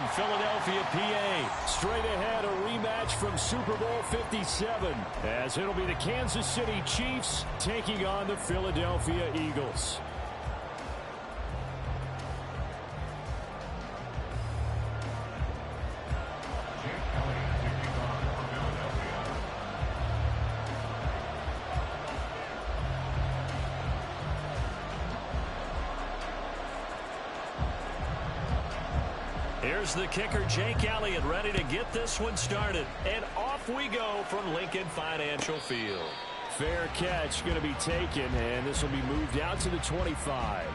Philadelphia, PA. Straight ahead, a rematch from Super Bowl 57, as it'll be the Kansas City Chiefs taking on the Philadelphia Eagles. Here's the kicker, Jake Elliott, ready to get this one started. And off we go from Lincoln Financial Field. Fair catch going to be taken, and this will be moved out to the 25.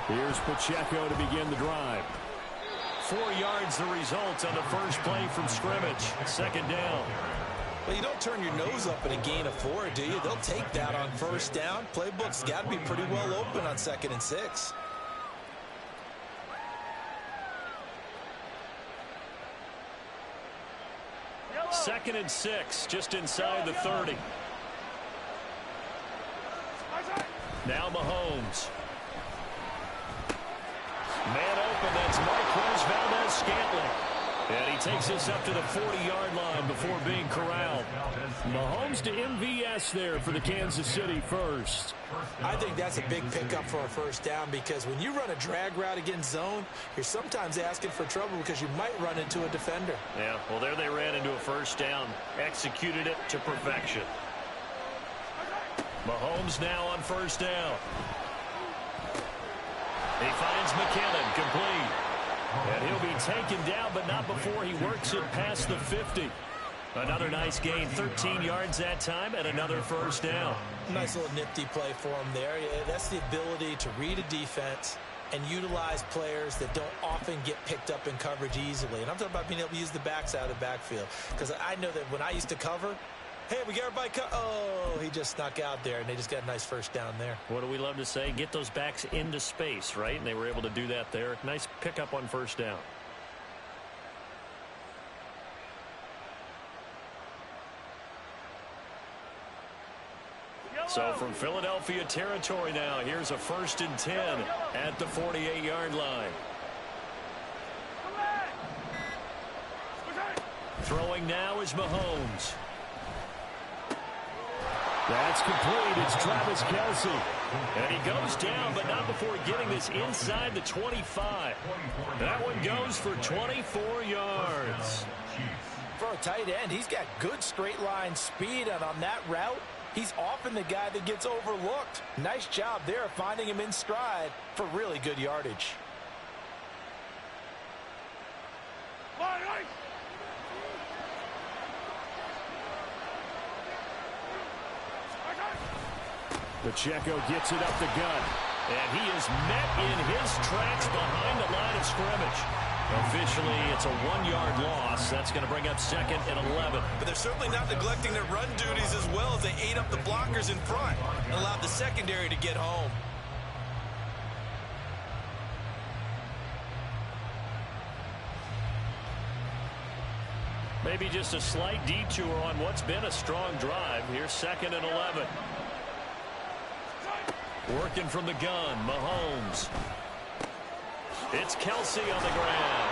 Here's Pacheco to begin the drive. 4 yards the result on the first play from scrimmage. Second down. Well, you don't turn your nose up at a gain of 4, do you? They'll take that on first down. Playbook's got to be pretty well open on 2nd and 6. Second and 6, just inside the 30. Now Mahomes. Man open, that's Marquez Valdez-Scantling. And he takes us up to the 40-yard line before being corralled. Mahomes to MVS there for the Kansas City first. I think that's a big pickup for a first down, because when you run a drag route against zone, you're sometimes asking for trouble because you might run into a defender. Yeah, well, there they ran into a first down. Executed it to perfection. Mahomes now on first down. He finds McKinnon, complete. And he'll be taken down, but not before he works it past the 50. Another nice gain, 13 yards that time, and another first down. Nice little nifty play for him there. Yeah, that's the ability to read a defense and utilize players that don't often get picked up in coverage easily. And I'm talking about being able to use the backs out of the backfield. Because I know that when I used to cover, hey, we got everybody oh, he just snuck out there, and they just got a nice first down there. What do we love to say? Get those backs into space, right? And they were able to do that there. Nice pickup on first down. So from Philadelphia territory now, here's a 1st and 10 at the 48-yard line. Throwing now is Mahomes. That's complete. It's Travis Kelce. And he goes down, but not before getting this inside the 25. That one goes for 24 yards. For a tight end, he's got good straight line speed, and on that route, he's often the guy that gets overlooked. Nice job there finding him in stride for really good yardage. Pacheco gets it up the gut. And he is met in his tracks behind the line of scrimmage. Officially, it's a 1-yard loss. That's going to bring up 2nd and 11. But they're certainly not neglecting their run duties as well, as they ate up the blockers in front and allowed the secondary to get home. Maybe just a slight detour on what's been a strong drive. Here's 2nd and 11. Working from the gun, Mahomes. It's Kelce on the ground.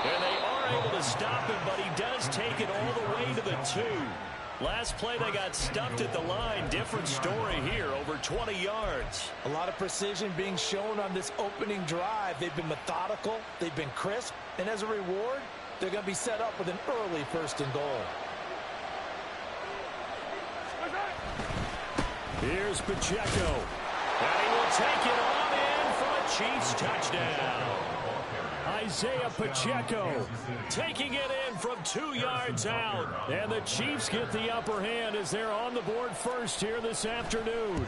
And they are able to stop him, but he does take it all the way to the 2. Last play, they got stuffed at the line. Different story here, over 20 yards. A lot of precision being shown on this opening drive. They've been methodical, they've been crisp, and as a reward, they're going to be set up with an early 1st and goal. Here's Pacheco. And he will take it on in for a Chiefs touchdown. Isaiah Pacheco taking it in from 2 yards out. And the Chiefs get the upper hand as they're on the board first here this afternoon.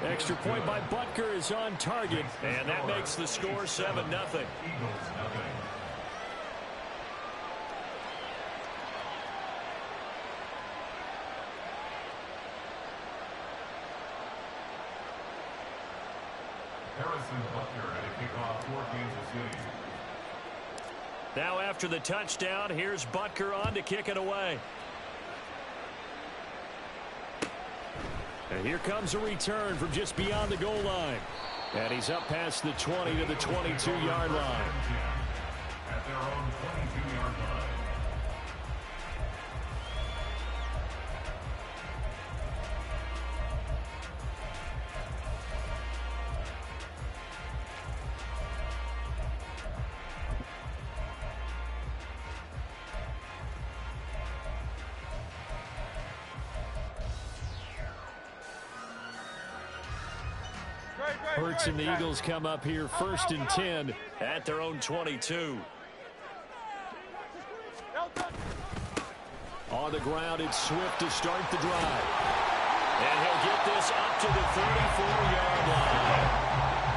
Extra point by Butker is on target. And that makes the score 7-0. Harrison Butker at a kickoff for Kansas City. Now after the touchdown, here's Butker on to kick it away. And here comes a return from just beyond the goal line. And he's up past the 20 to the 22-yard line. At their own 22-yard line. Hurts and the Eagles come up here 1st and 10 at their own 22. On the ground, it's Swift to start the drive. And he'll get this up to the 34-yard line.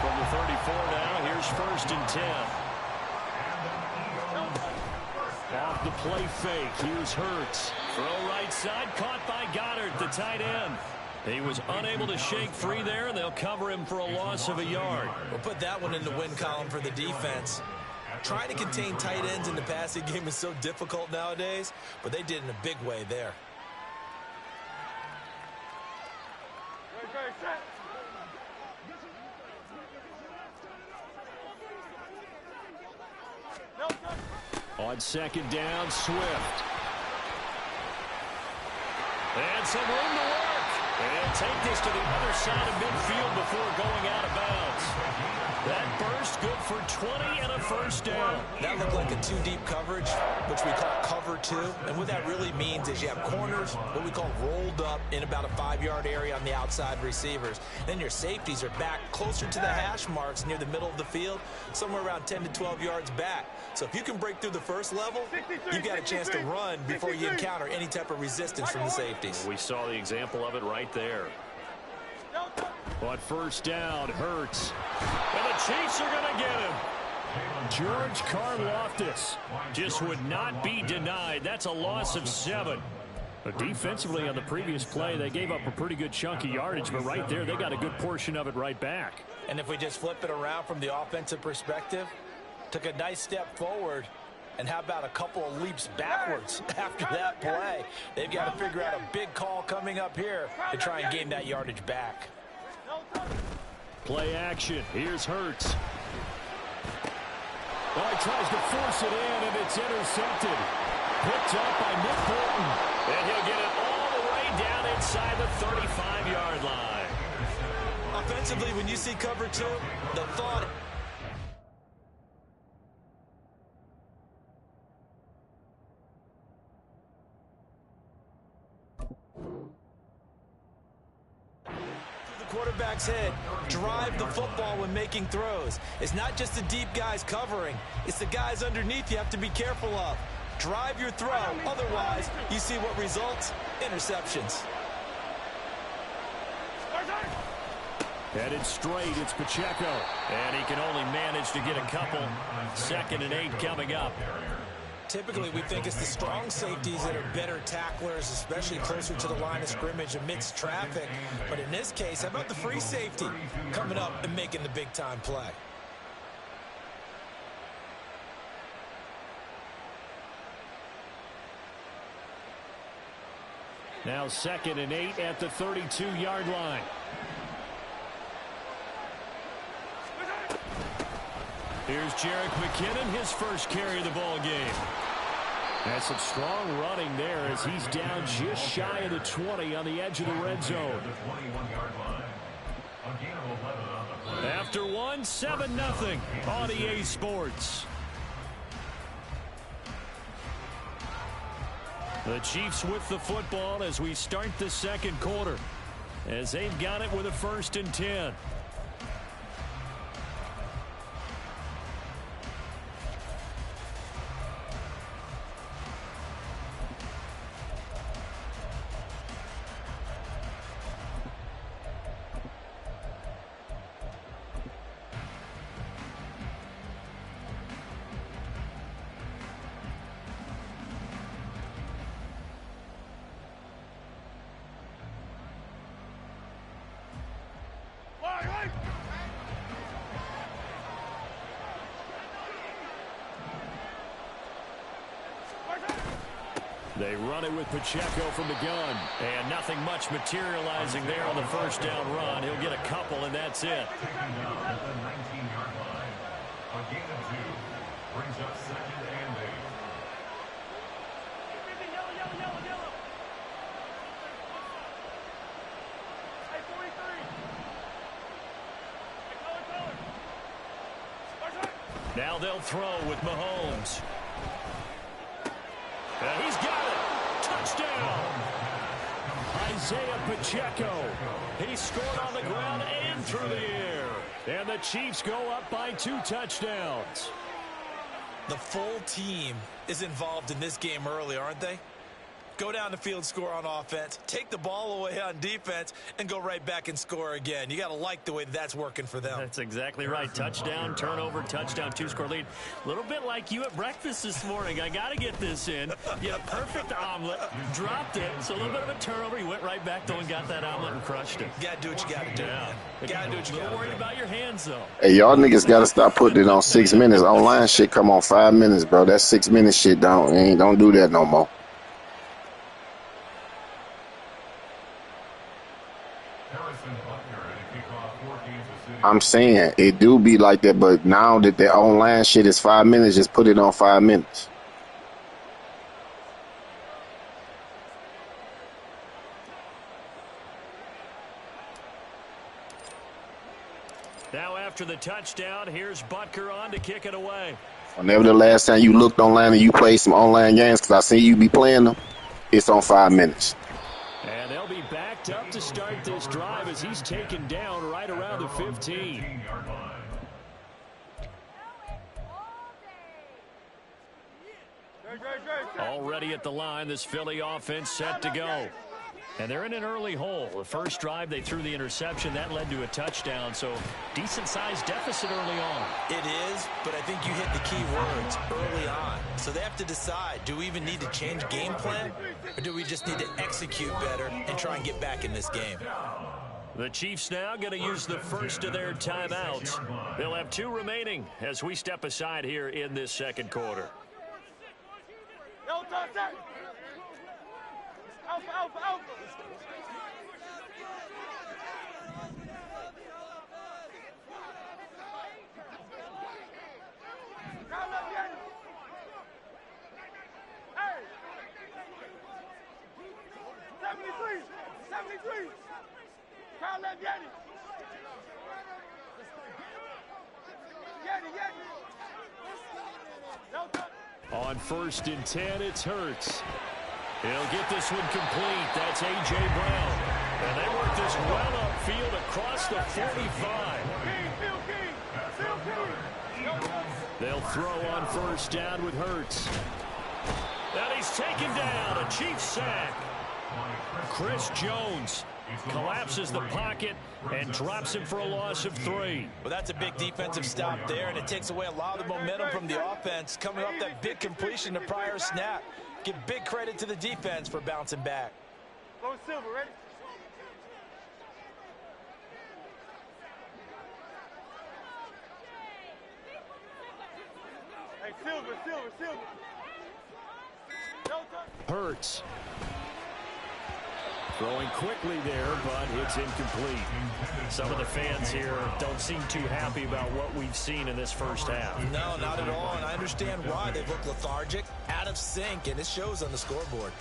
From the 34 now, here's 1st and 10. Off the play fake, here's Hurts. Throw right side, caught by Goddard, the tight end. He was unable to shake free there, and they'll cover him for a loss of a yard. We'll put that one in the win column for the defense. Trying to contain tight ends in the passing game is so difficult nowadays, but they did in a big way there. On 2nd down, Swift. And some room to work. And take this to the other side of midfield before going out of bounds. That burst good for 20 and a first down. That looked like a two-deep coverage, which we call cover two. And what that really means is you have corners, what we call rolled up in about a 5-yard area on the outside receivers. Then your safeties are back closer to the hash marks near the middle of the field, somewhere around 10 to 12 yards back. So if you can break through the first level, you've got a chance to run before you encounter any type of resistance from the safeties. We saw the example of it right there. On 1st down, Hurts. And the Chiefs are going to get him. George Karlaftis Just would not be denied. That's a loss of 7. But defensively on the previous play, they gave up a pretty good chunk of yardage, but right there, they got a good portion of it right back. And if we just flip it around from the offensive perspective, took a nice step forward, and how about a couple of leaps backwards after that play? They've got to figure out a big call coming up here to try and gain that yardage back. Play action. Here's Hurts. Oh, he tries to force it in, and it's intercepted. Picked up by Nick Bolton. And he'll get it all the way down inside the 35-yard line. Offensively, when you see cover two, the thought... quarterback's head, drive the football when making throws. It's not just the deep guys covering. It's the guys underneath you have to be careful of. Drive your throw. Otherwise, you see what results? Interceptions. Headed straight, it's Pacheco. And he can only manage to get a couple. 2nd and 8 coming up. Typically, we think it's the strong safeties that are better tacklers, especially closer to the line of scrimmage amidst traffic. But in this case, how about the free safety coming up and making the big-time play? Now 2nd and 8 at the 32-yard line. Here's Jerick McKinnon, his first carry of the ball game. That's some strong running there as he's down just shy of the 20 on the edge of the red zone. After one, 7-0 on EA Sports. The Chiefs with the football as we start the second quarter, as they've got it with a 1st and 10. They run it with Pacheco from the gun. And nothing much materializing there on the first down run. He'll get a couple, and that's it. Taking down at the 19-yard line. A gain of 2 brings up 2nd and 8. Now they'll throw with Mahomes. And he's got it. Touchdown. Isaiah Pacheco. He scored on the ground and through the air. And the Chiefs go up by 2 touchdowns. The full team is involved in this game early, aren't they? Go down the field, score on offense, take the ball away on defense, and go right back and score again. You got to like the way that's working for them. That's exactly right. Touchdown, turnover, touchdown, 2-score lead. A little bit like you at breakfast this morning. I got to get this in. You had a perfect omelet, dropped it, so a little bit of a turnover. You went right back, though, and got that omelet and crushed it. You got to do what you got to do. Yeah. Got to do what you got to do. A little worried about your hands, though. Hey, y'all niggas got to stop putting it on 6 minutes. Online shit come on 5 minutes, bro. That 6 minute shit don't do that no more. I'm saying it do be like that, but now that the online shit is 5 minutes, just put it on 5 minutes. Now after the touchdown, here's Butker on to kick it away. Whenever the last time you looked online and you played some online games, because I see you be playing them, it's on 5 minutes. And they'll be backed up to start this drive as he's taken down right around the 15. Already at the line, this Philly offense set to go. And they're in an early hole. The first drive, they threw the interception. That led to a touchdown, so decent-sized deficit early on. It is, but I think you hit the key words early on. So they have to decide, do we even need to change game plan, or do we just need to execute better and try and get back in this game? The Chiefs now going to use the first of their timeouts. They'll have 2 remaining as we step aside here in this second quarter. Alpha, alpha, alpha. Hey. 73. 73. Crowd left Yeti. Yeti. No touch. On 1st and 10, it's Hurts. He'll get this one complete. That's A.J. Brown. And they work this well upfield across the 45. They'll throw on 1st down with Hurts. And he's taken down. A Chiefs sack. Chris Jones collapses the pocket and drops him for a loss of 3. Well, that's a big defensive stop there, and it takes away a lot of the momentum from the offense coming off that big completion the prior snap. Give big credit to the defense for bouncing back. Go Silver, ready? Hey, Silver. No touch. Hurts. Throwing quickly there, but it's incomplete. Some of the fans here don't seem too happy about what we've seen in this first half. No, not at all, and I understand why. They've looked lethargic, out of sync, and it shows on the scoreboard.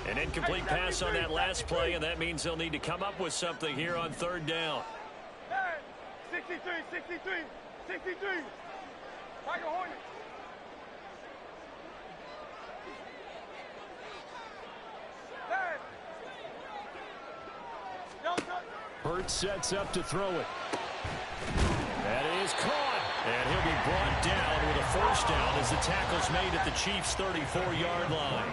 An incomplete pass on that last play, and that means they'll need to come up with something here on 3rd down. 63. Tiger Hornet. Hurts sets up to throw it. That is caught. And he'll be brought down with a 1st down as the tackle's made at the Chiefs' 34-yard line.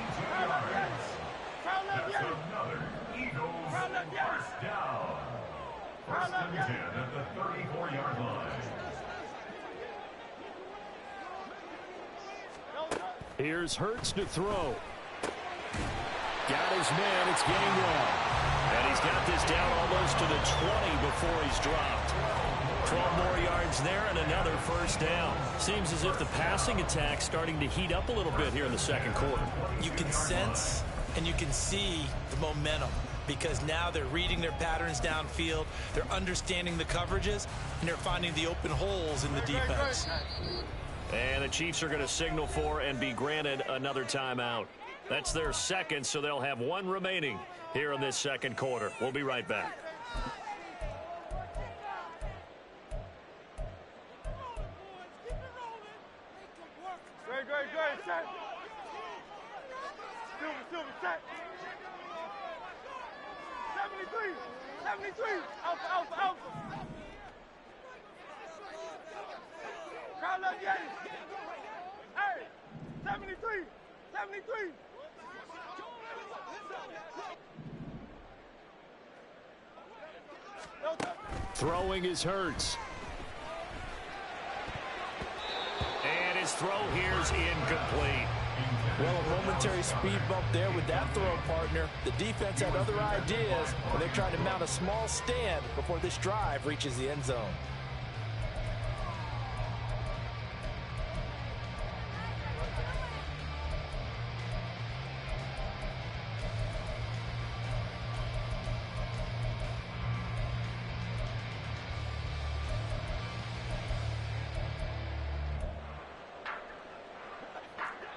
That's another Eagles first down. 1st and 10 at the 34-yard line. Here's Hurts to throw. Got his man. It's Gainwell. And he's got this down almost to the before he's dropped. 12 more yards there and another first down. Seems as if the passing attack's starting to heat up a little bit here in the second quarter. You can sense and you can see the momentum because now they're reading their patterns downfield, they're understanding the coverages, and they're finding the open holes in the defense. And the Chiefs are going to signal for and be granted another timeout. That's their second, so they'll have one remaining here in this second quarter. We'll be right back. Great, set. Silver, set. 73, alpha. Crowd left Yeti. Hey, 73. Throwing is Hurts. And his throw here's incomplete. Well, a momentary speed bump there with that throw partner. The defense had other ideas, and they're trying to mount a small stand before this drive reaches the end zone.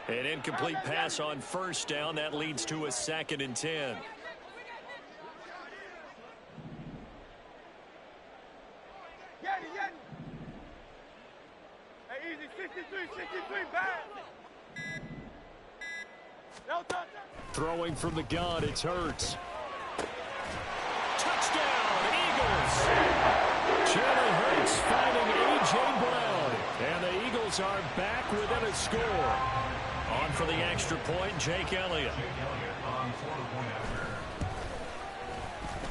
An incomplete pass on first down. That leads to a 2nd and 10. Yeti. Hey, easy, 63, bad. No touch. Throwing from the gun, it's Hurts. Touchdown, Eagles! Jalen Hurts finding A.J. Brown. And the Eagles are back within a score. On for the extra point, Jake Elliott.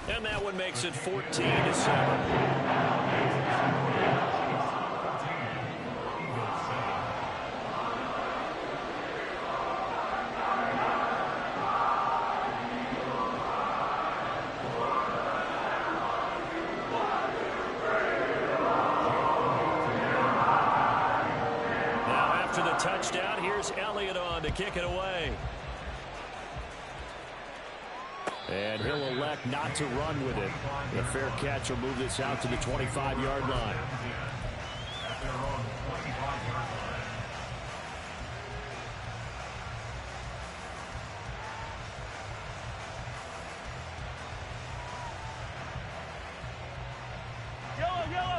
And that one makes it 14-7. Touchdown. Here's Elliott on to kick it away. And he'll elect not to run with it. The fair catch will move this out to the 25-yard line.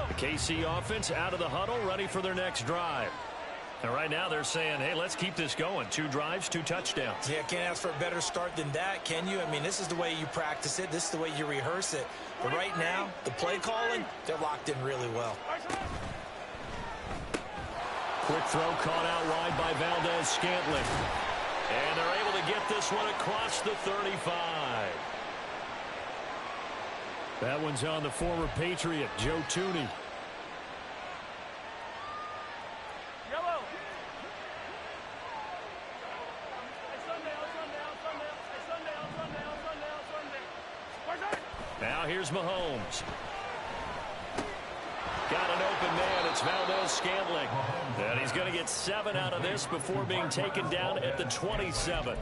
The KC offense out of the huddle, ready for their next drive. And right now they're saying, hey, let's keep this going. 2 drives, 2 touchdowns. Yeah, can't ask for a better start than that, can you? I mean, this is the way you practice it. This is the way you rehearse it. But right now, the play calling, they're locked in really well. Quick throw caught out wide by Valdez-Scantling. And they're able to get this one across the 35. That one's on the former Patriot, Joe Thuney. Now here's Mahomes. Got an open man. It's Valdez-Scantling. And he's going to get 7 out of this before being taken down at the 27.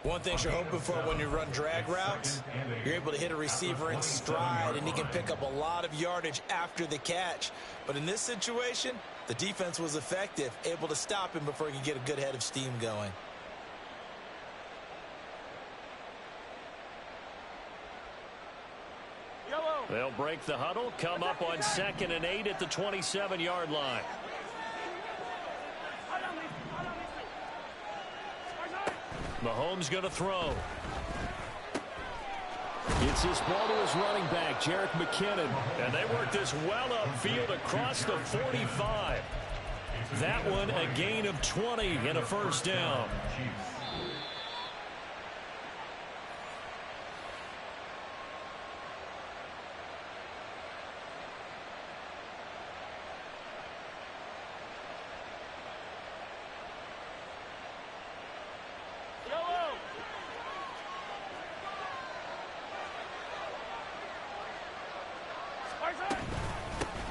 One thing you're hoping for when you run drag routes, you're able to hit a receiver in stride, and he can pick up a lot of yardage after the catch. But in this situation, the defense was effective, able to stop him before he could get a good head of steam going. They'll break the huddle, come up on 2nd and 8 at the 27-yard line. Mahomes going to throw. Gets this ball to his running back, Jerick McKinnon. And they work this well upfield across the 45. That one a gain of 20 and a first down.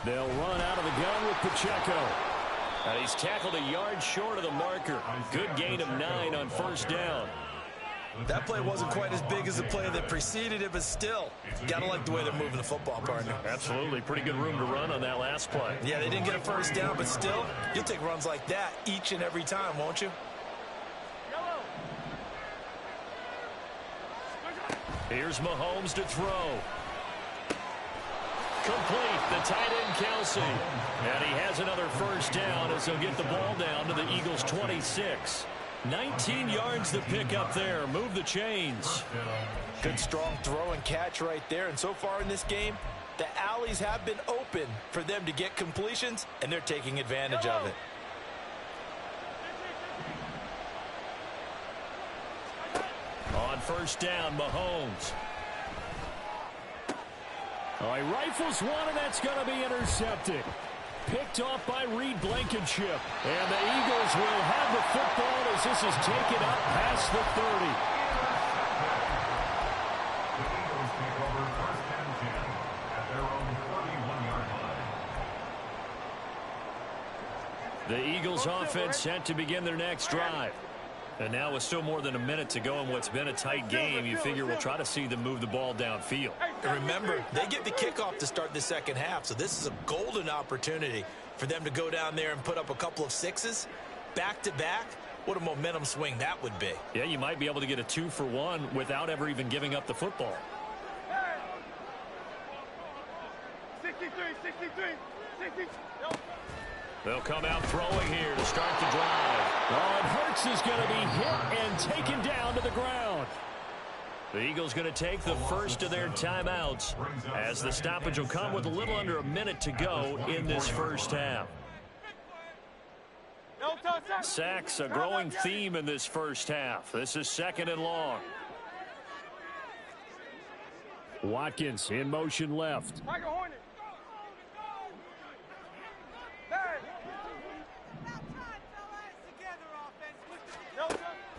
They'll run out of the gun with Pacheco. And he's tackled a yard short of the marker. Good gain of 9 on first down. That play wasn't quite as big as the play that preceded it, but still, gotta like the way they're moving the football, partner. Absolutely. Pretty good room to run on that last play. Yeah, they didn't get a first down, but still, you'll take runs like that each and every time, won't you? Here's Mahomes to throw. Complete, the tight end Kelsey. And he has another first down as he'll get the ball down to the Eagles' 26. 19 yards to pick up there. Move the chains. Good strong throw and catch right there. And so far in this game, the alleys have been open for them to get completions, and they're taking advantage of it. On first down, Mahomes. Oh, he rifles one, and that's going to be intercepted. Picked off by Reed Blankenship. And the Eagles will have the football as this is taken up past the 30. The Eagles take over first and 10 at their own 31-yard line. The Eagles offense set to begin their next drive. And now with still more than a minute to go in what's been a tight game, you figure we'll try to see them move the ball downfield. And remember, they get the kickoff to start the second half, so this is a golden opportunity for them to go down there and put up a couple of sixes back-to-back. What a momentum swing that would be. Yeah, you might be able to get a 2-for-1 without ever even giving up the football. 63. They'll come out throwing here to start the drive. Oh, and Hurts is going to be hit and taken down to the ground. The Eagles going to take the first of their timeouts as the stoppage will come with a little under a minute to go in this first half. Sacks, a growing theme in this first half. This is second and long. Watkins in motion left.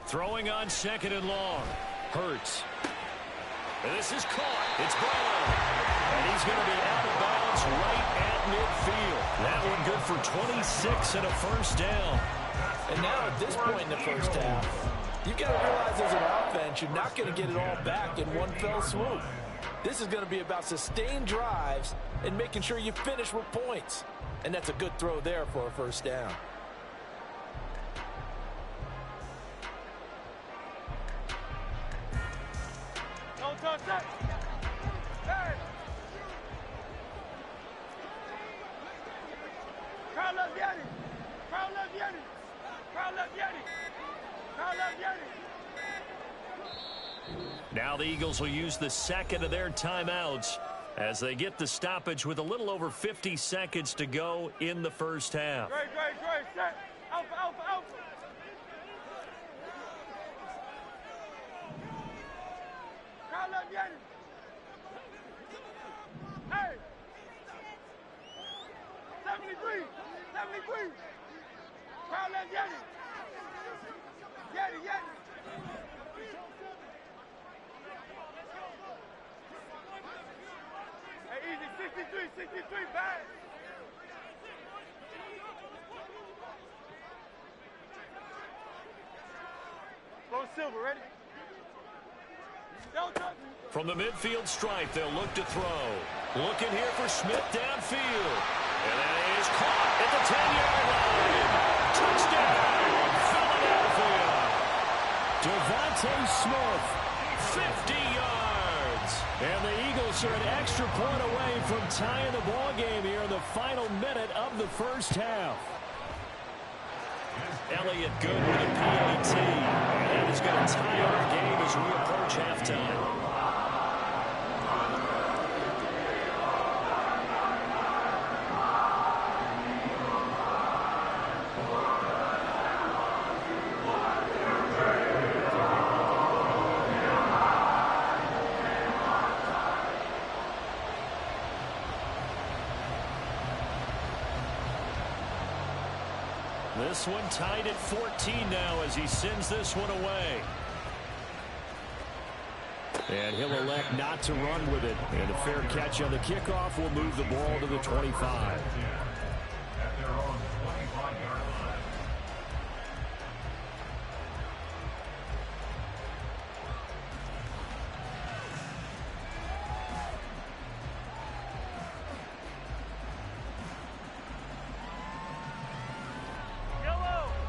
Throwing on second and long. Hurts. And this is caught. It's Brown. And he's going to be out of bounds right at midfield. That one good for 26 and a first down. And now at this point in the first half, you've got to realize as an offense, you're not going to get it all back in one fell swoop. This is going to be about sustained drives and making sure you finish with points. And that's a good throw there for a first down. Now the Eagles will use the second of their timeouts as they get the stoppage with a little over 50 seconds to go in the first half. Great. Set. Alpha. Crowd love Yanni. Hey. 73. Crowd love Yanni. Yanni. Hey, easy. 63, bad. Slow Silver, ready? From the midfield stripe, they'll look to throw. Looking here for Smith downfield. And that is caught at the 10-yard line. Touchdown, Philadelphia. Devontae Smith. 50 yards. And the Eagles are an extra point away from tying the ball game here in the final minute of the first half. Elliott good with a PAT. And that is going to tie our game as we approach halftime. This one tied at 14 now as he sends this one away. And he'll elect not to run with it. And a fair catch on the kickoff will move the ball to the 25. At their own 25-yard line.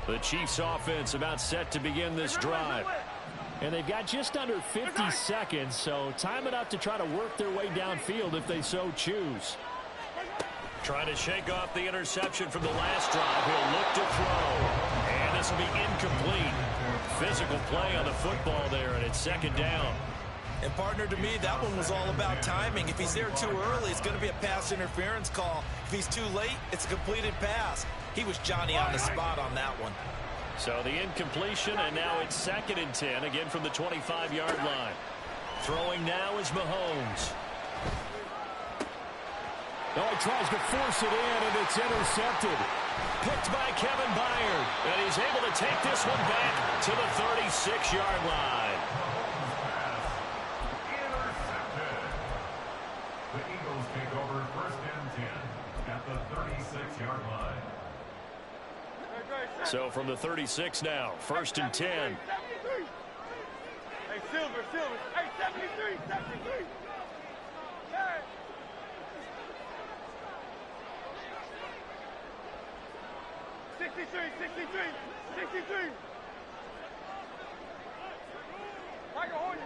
The Chiefs offense about set to begin this drive. And they've got just under 50 seconds, so time enough to try to work their way downfield if they so choose. Trying to shake off the interception from the last drive. He'll look to throw. And this will be incomplete. Physical play on the football there, and it's second down. And partner, to me, that one was all about timing. If he's there too early, it's going to be a pass interference call. If he's too late, it's a completed pass. He was Johnny on the spot on that one. So the incompletion, and now it's 2nd and 10, again from the 25-yard line. Throwing now is Mahomes. Oh, he tries to force it in, and it's intercepted. Picked by Kevin Byard, and he's able to take this one back to the 36-yard line. Intercepted. The Eagles take over 1st and 10 at the 36-yard line. So from the 36 now, 1st and 10. Hey, Silver. Hey, 73. Hey. 63. Like a hornet.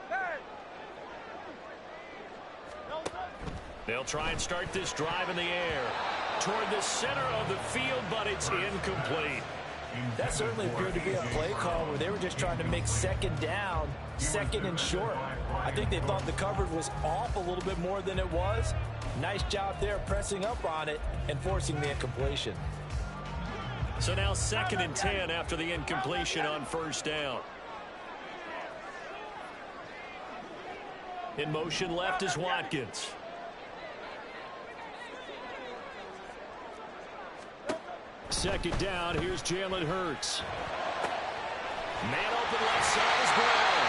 Hey. They'll try and start this drive in the air toward the center of the field, but it's incomplete. That certainly appeared to be a play call where they were just trying to make second down, second and short. I think they thought the coverage was off a little bit more than it was. Nice job there pressing up on it and forcing the incompletion. So now 2nd and 10 after the incompletion on 1st down. In motion left is Watkins. Second down, here's Jalen Hurts. Man open left side is Brown.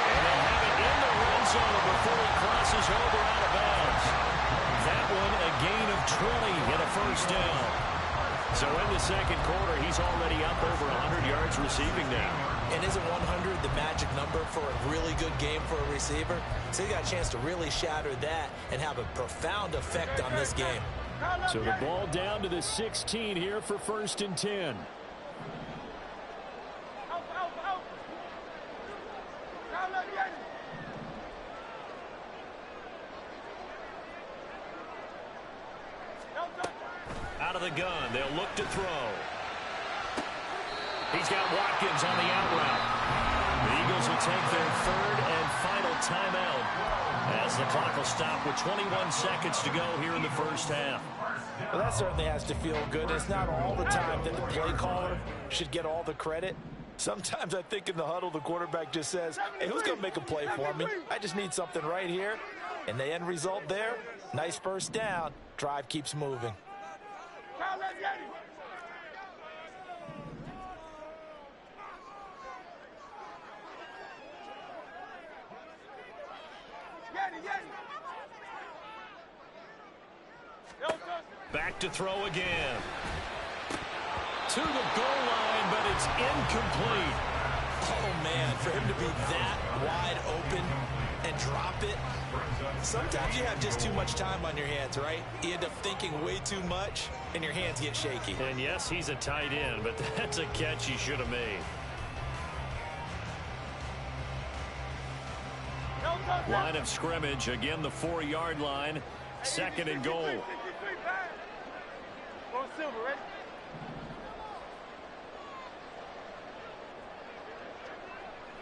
And they'll have it in the red zone before he crosses over out of bounds. That one a gain of 20 and a 1st down. So in the 2nd quarter, he's already up over 100 yards receiving now. And isn't 100 the magic number for a really good game for a receiver? So he got a chance to really shatter that and have a profound effect on this game. So the ball down to the 16 here for 1st and 10. Out of the gun, they'll look to throw. He's got Watkins on the out route. The Eagles will take their 3rd and final timeout as the clock will stop with 21 seconds to go here in the 1st half. Well, that certainly has to feel good. It's not all the time that the play caller should get all the credit. Sometimes I think in the huddle, the quarterback just says, hey, who's going to make a play for me? I just need something right here. And the end result there, nice 1st down. Drive keeps moving. Back to throw again. To the goal line, but it's incomplete. Oh, man, for him to be that wide open and drop it. Sometimes you have just too much time on your hands, right? You end up thinking way too much, and your hands get shaky. And yes, he's a tight end, but that's a catch he should have made. Line of scrimmage, again the 4-yard line. 2nd and goal. Go Silver, ready?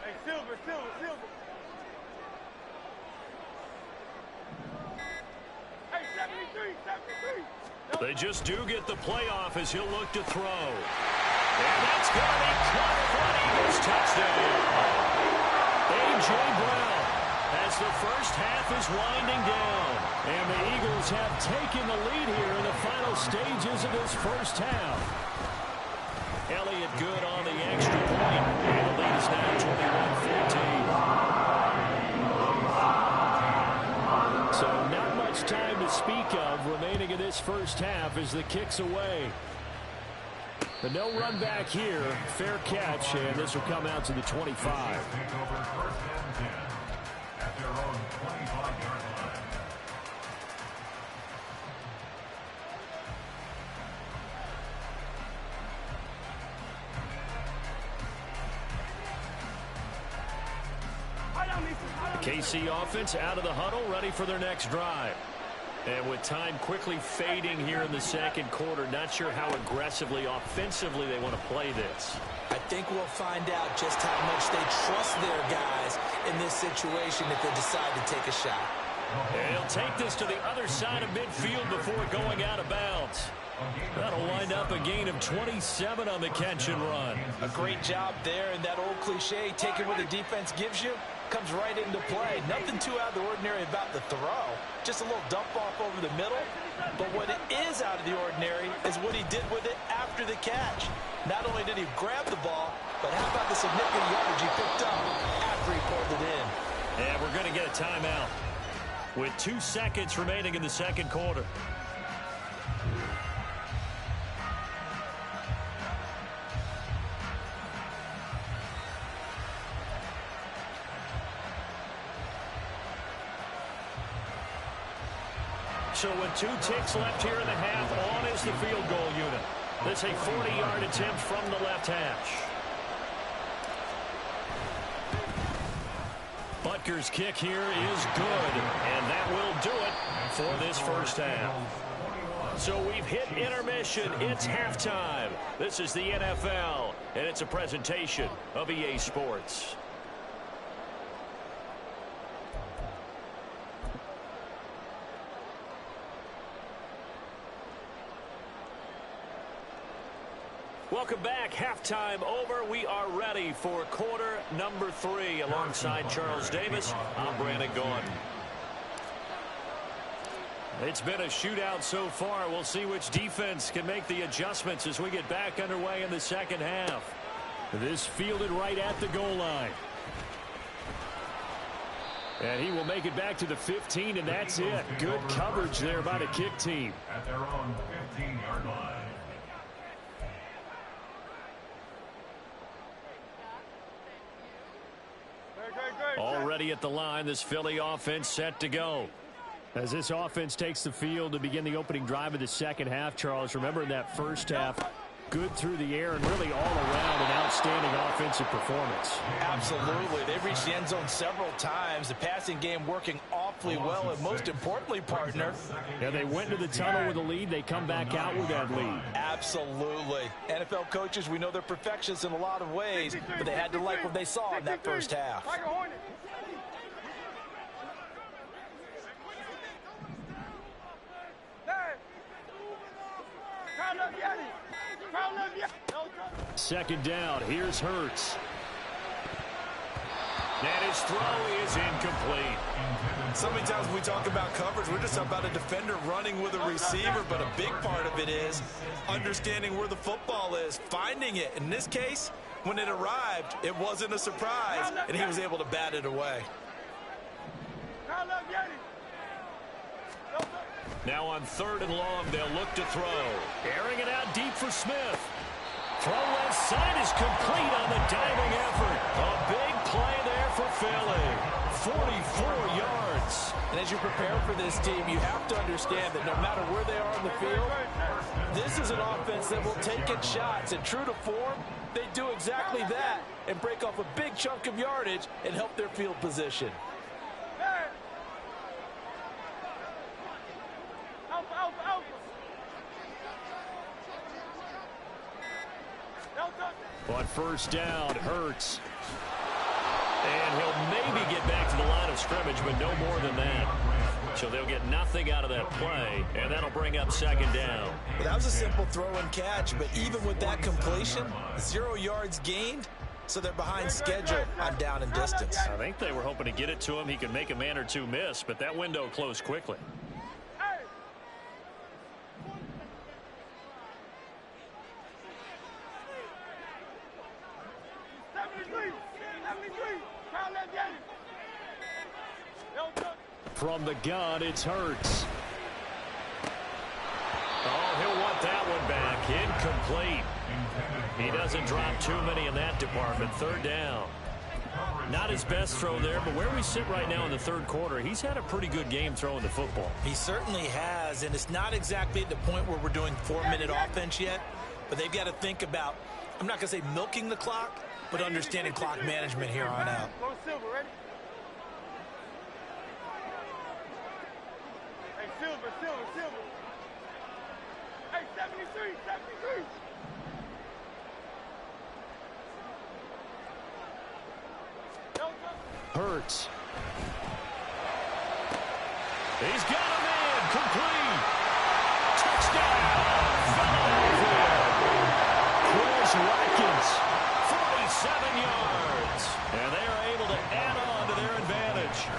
Hey, Silver. Hey, 73. They just do get the playoff as he'll look to throw. And that's going to be caught for an Eagles touchdown. A.J. Brown as the 1st half is winding down. And the Eagles have taken the lead here in the final stages of this 1st half. Elliott good on the extra point. And the lead is now 21-14. to speak of remaining in this first half as the kick's away. But no run back here. Fair catch, and this will come out to the 25. Take over first and 10 at their own 25-yard line. KC offense out of the huddle, ready for their next drive. And with time quickly fading here in the second quarter, not sure how aggressively, offensively they want to play this. I think we'll find out just how much they trust their guys in this situation if they decide to take a shot. And he'll take this to the other side of midfield before going out of bounds. That'll wind up a gain of 27 on the catch and run. A great job there, and that old cliche, taking what the defense gives you, comes right into play. Nothing too out of the ordinary about the throw. Just a little dump off over the middle. But what it is out of the ordinary is what he did with it after the catch. Not only did he grab the ball, but how about the significant yardage he picked up after he pulled it in. And we're going to get a timeout with 2 seconds remaining in the second quarter. So with 2 ticks left here in the half, on is the field goal unit. This a 40-yard attempt from the left hash. Butker's kick here is good, and that will do it for this first half. So we've hit intermission. It's halftime. This is the NFL, and it's a presentation of EA Sports. Welcome back. Halftime over. We are ready for quarter number 3. Alongside Charles Davis, I'm Brandon Gaudin. It's been a shootout so far. We'll see which defense can make the adjustments as we get back underway in the second half. This fielded right at the goal line. And he will make it back to the 15, and that's it. Good coverage there by the kick team. At their own 15-yard line. Already at the line, this Philly offense set to go. As this offense takes the field to begin the opening drive of the second half, Charles, remember in that first half, good through the air and really all around an outstanding offensive performance. Absolutely. They've reached the end zone several times. The passing game working awfully well, and most importantly, partner. Yeah, they went to the tunnel with a lead. They come back out with that lead. Absolutely. NFL coaches, we know they're perfectionists in a lot of ways, but they had to like what they saw in that first half. Second down. Here's Hurts. And his throw is incomplete. So many times when we talk about coverage, we're just about a defender running with a receiver, but a big part of it is understanding where the football is, finding it. In this case, when it arrived, it wasn't a surprise, and he was able to bat it away. Now on 3rd and long, they'll look to throw. Airing it out deep for Smith. Throw left side is complete on the diving effort. A big play there for Philly. 44 yards. And as you prepare for this team, you have to understand that no matter where they are on the field, this is an offense that will take its shots. And true to form, they do exactly that and break off a big chunk of yardage and help their field position. On first down, Hurts. And he'll maybe get back to the line of scrimmage, but no more than that. So they'll get nothing out of that play, and that'll bring up second down. Well, that was a simple throw and catch, but even with that completion, 0 yards gained, so they're behind schedule on down and distance. I think they were hoping to get it to him. He could make a man or two miss, but that window closed quickly. From the gun, it's Hurts. Oh, he'll want that one back. Incomplete. He doesn't drop too many in that department. Third down. Not his best throw there, but where we sit right now in the third quarter, he's had a pretty good game throwing the football. He certainly has, and it's not exactly at the point where we're doing 4-minute offense yet, but they've got to think about, I'm not going to say milking the clock, but understanding clock management here on out. Go Silver, ready? Hey, Silver. Hey, 73. Hurts. He's got a man. Complete. Touchdown. Philadelphia. Chris Watkins. 47 yards. And they are able to add on to their advantage.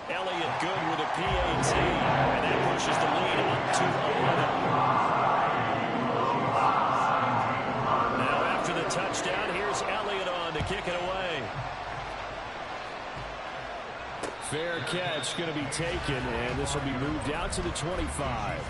Elliott good with a PAT. And that pushes the lead up to 11. Now after the touchdown, here's Elliott on to kick it away. Fair catch going to be taken, and this will be moved out to the 25.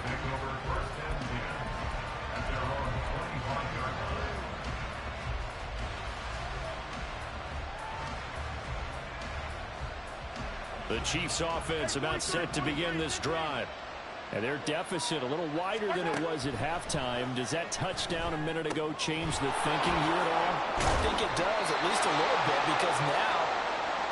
The Chiefs offense about set to begin this drive. And their deficit a little wider than it was at halftime. Does that touchdown a minute ago change the thinking here at all? I think it does, at least a little bit, because now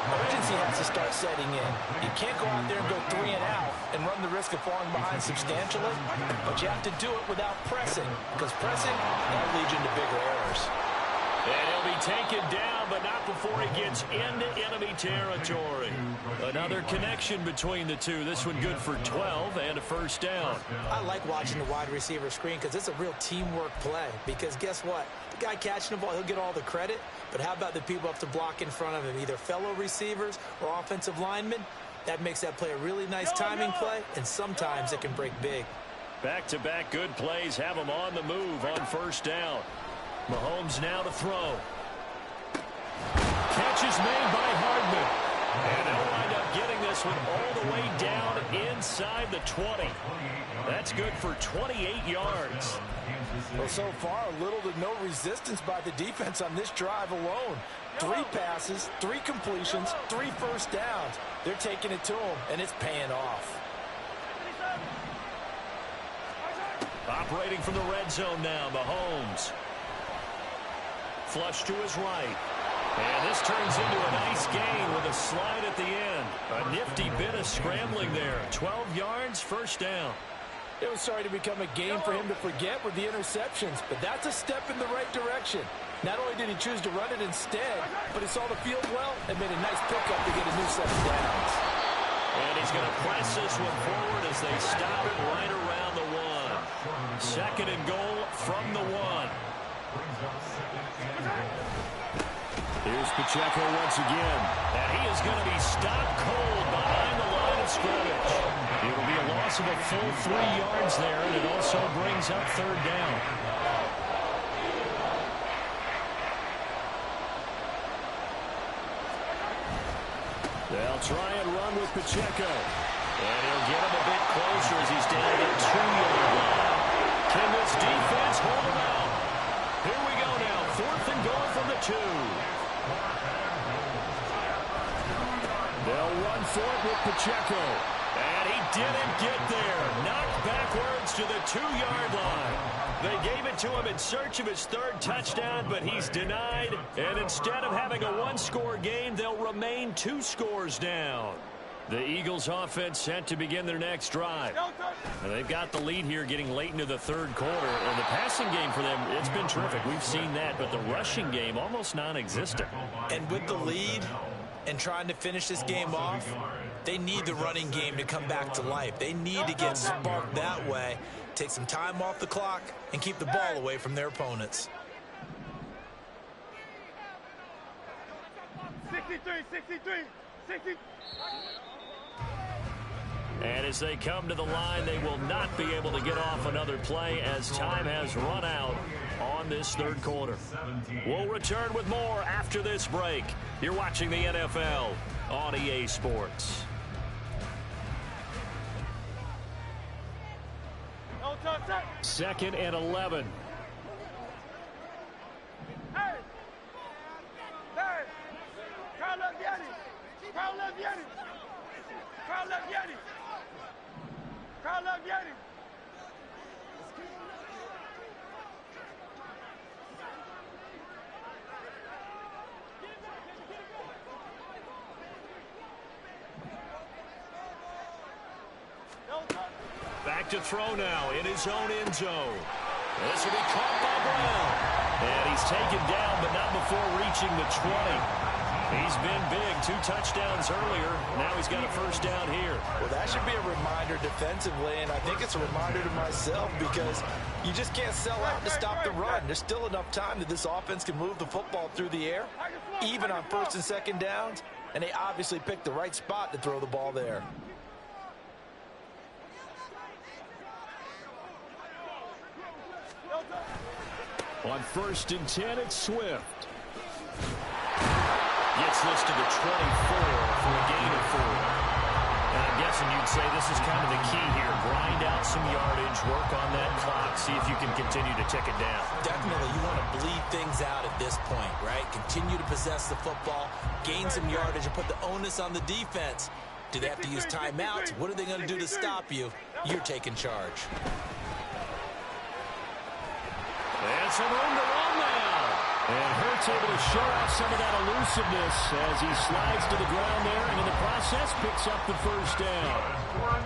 urgency has to start setting in. You can't go out there and go 3 and out and run the risk of falling behind substantially, but you have to do it without pressing, because pressing, that leads you into bigger errors. And he'll be taken down, but not before he gets into enemy territory. Another connection between the two. This one good for 12 and a first down. I like watching the wide receiver screen because it's a real teamwork play. Because guess what? The guy catching the ball, he'll get all the credit. But how about the people up to block in front of him, either fellow receivers or offensive linemen? That makes that play a really nice timing play, and sometimes it can break big. Back-to-back good plays have him on the move on first down. Mahomes now to throw. Catch is made by Hardman. And they'll wind up getting this one all the way down inside the 20. That's good for 28 yards. Well, so far, little to no resistance by the defense on this drive alone. 3 passes, 3 completions, 3 first downs. They're taking it to him, and it's paying off. Operating from the red zone now, Mahomes. Flush to his right. And this turns into a nice gain with a slide at the end. A nifty bit of scrambling there. 12 yards, first down. It was starting to become a game for him to forget with the interceptions, but that's a step in the right direction. Not only did he choose to run it instead, but he saw the field well and made a nice pickup to get a new set of downs. And he's going to press this one forward as they stop it right around the 1. Second and goal from the 1. Here's Pacheco once again. And he is going to be stopped cold behind the line of scrimmage. It'll be a loss of a full 3 yards there, and it also brings up third down. They'll try and run with Pacheco. And he'll get him a bit closer as he's down at 2-yard line. Can this defense hold him out? Here we go now. 4th and goal from the 2. They'll run for it with Pacheco. And he didn't get there. Knocked backwards to the 2-yard line. They gave it to him in search of his 3rd touchdown, but he's denied. And instead of having a 1-score game, they'll remain 2 scores down. The Eagles offense set to begin their next drive. And they've got the lead here getting late into the 3rd quarter. And the passing game for them, it's been terrific. We've seen that, but the rushing game almost non-existent. And with the lead and trying to finish this game off, they need the running game to come back to life. They need to get sparked that way, take some time off the clock, and keep the ball away from their opponents. 63. And as they come to the line, they will not be able to get off another play as time has run out on this 3rd quarter. We'll return with more after this break. You're watching the NFL on EA Sports. 2nd and 11. Hey! Hey! Crowd left Yeti! Crowd left Yeti! Crowd left Yeti! Crowd left Yeti! Back to throw now in his own end zone. This will be caught by Brown. And he's taken down, but not before reaching the 20. He's been big. 2 touchdowns earlier. Now he's got a first down here. Well, that should be a reminder defensively, and I think it's a reminder to myself because you just can't sell out to stop the run. There's still enough time that this offense can move the football through the air, even on 1st and 2nd downs, and they obviously picked the right spot to throw the ball there. On 1st and 10, it's Swift. Gets this to the 24 for a gain of 4. And I'm guessing you'd say this is kind of the key here. Grind out some yardage, work on that clock, see if you can continue to tick it down. Definitely, you want to bleed things out at this point, right? Continue to possess the football, gain some yardage, and put the onus on the defense. Do they have to use timeouts? What are they going to do to stop you? You're taking charge. And some room to run now. And Hurts able to show off some of that elusiveness as he slides to the ground there, and in the process picks up the first down.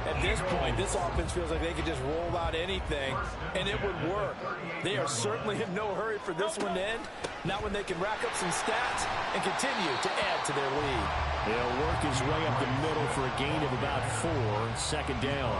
At this point, this offense feels like they could just roll out anything, and it would work. They are certainly in no hurry for this one to end, not when they can rack up some stats and continue to add to their lead. They'll work his way up the middle for a gain of about 4, 2nd down.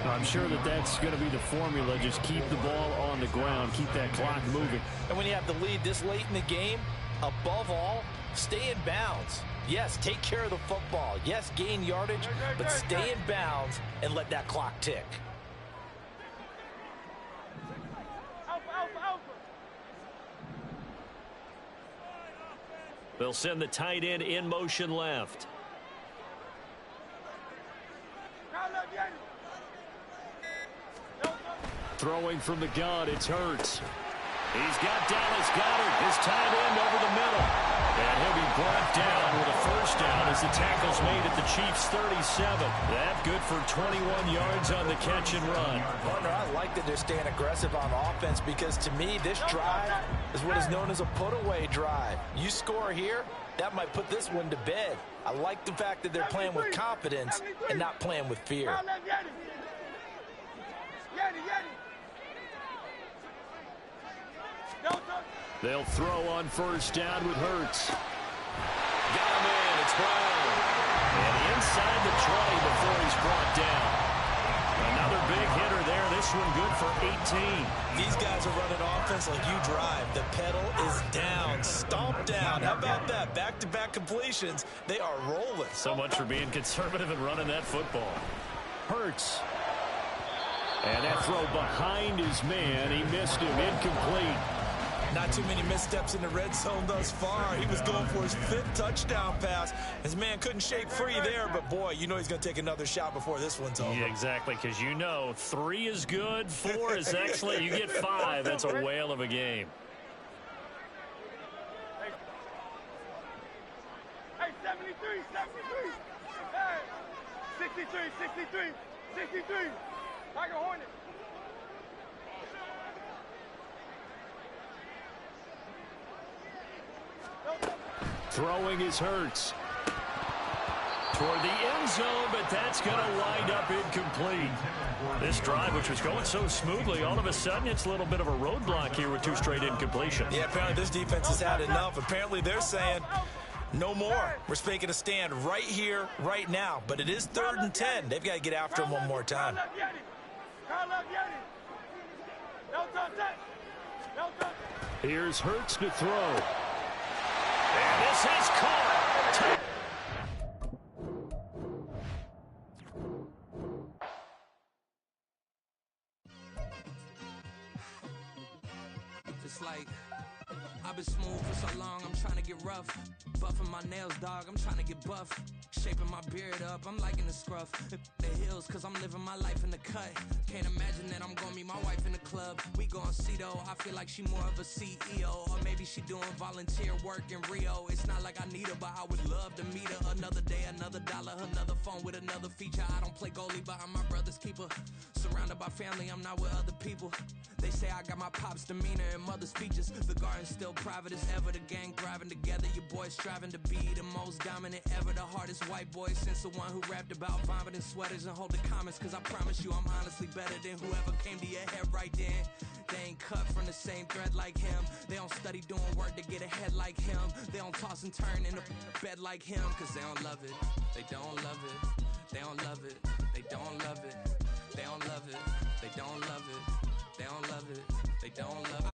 I'm sure that that's going to be the formula. Just keep the ball on the ground. Keep that clock moving. And when you have the lead this late in the game, above all, stay in bounds. Yes, take care of the football. Yes, gain yardage, but stay in bounds and let that clock tick. Alpha, alpha, alpha! They'll send the tight end in motion left. Crowd left Yeti! Throwing from the gun, it's Hurts. He's got Dallas Goedert, his tight end over the middle. And he'll be brought down with a first down as the tackle's made at the Chiefs' 37. That good for 21 yards on the catch and run. Partner, I like that they're staying aggressive on offense because to me, this drive is what is known as a put-away drive. You score here, that might put this one to bed. I like the fact that they're playing with confidence and not playing with fear. Crowd left Yeti! Yeti, Yeti! They'll throw on first down with Hurts. Got him in. It's Brown. And inside the 20 before he's brought down. Another big hitter there. This one good for 18. These guys are running offense like you drive. The pedal is down. Stomp down. How about that? Back-to-back completions. They are rolling. So much for being conservative and running that football. Hurts. And that throw behind his man. He missed him. Incomplete. Not too many missteps in the red zone thus far. He was going for his 5th touchdown pass. His man couldn't shake free there, but boy, you know he's going to take another shot before this one's over. Yeah, exactly, because you know 3 is good, 4 is excellent. You get 5, that's a whale of a game. Hey, 73, 73! Hey, 63, 63, 63! Tiger Hornet! Throwing his Hurts. Toward the end zone, but that's going to wind up incomplete. This drive, which was going so smoothly, all of a sudden it's a little bit of a roadblock here with 2 straight incompletions. Yeah, apparently this defense has had enough. Apparently they're saying no more. We're making a stand right here, right now. But it is 3rd and 10. They've got to get after him one more time. Crowd left Yeti! No touch! No touch! Here's Hurts to throw. And this is caught. Just like I've been smooth for so long, I'm trying to get rough. Buffing my nails, dog, I'm trying to get buff. Shaping my beard up, I'm liking the scruff. The hills, cause I'm living my life in the cut. Can't imagine that I'm gonna meet my wife in the club. We gon' see though, I feel like she more of a CEO. Or maybe she doing volunteer work in Rio. It's not like I need her, but I would love to meet her. Another day, another dollar, another phone with another feature. I don't play goalie, but I'm my brother's keeper. Surrounded by family, I'm not with other people. They say I got my pop's demeanor and mother's features. The garden's still private as ever. The gang thriving together. Your boys striving to be the most dominant ever. The hardest white boy since the one who rapped about vomiting sweaters and holding comments. Cause I promise you I'm honestly better than whoever came to your head right then. They ain't cut from the same thread like him. They don't study doing work to get ahead like him. They don't toss and turn in the bed like him. Cause they don't love it. They don't love it. They don't love it. They don't love it. They don't love it. They don't love it. They don't love it. They don't love it.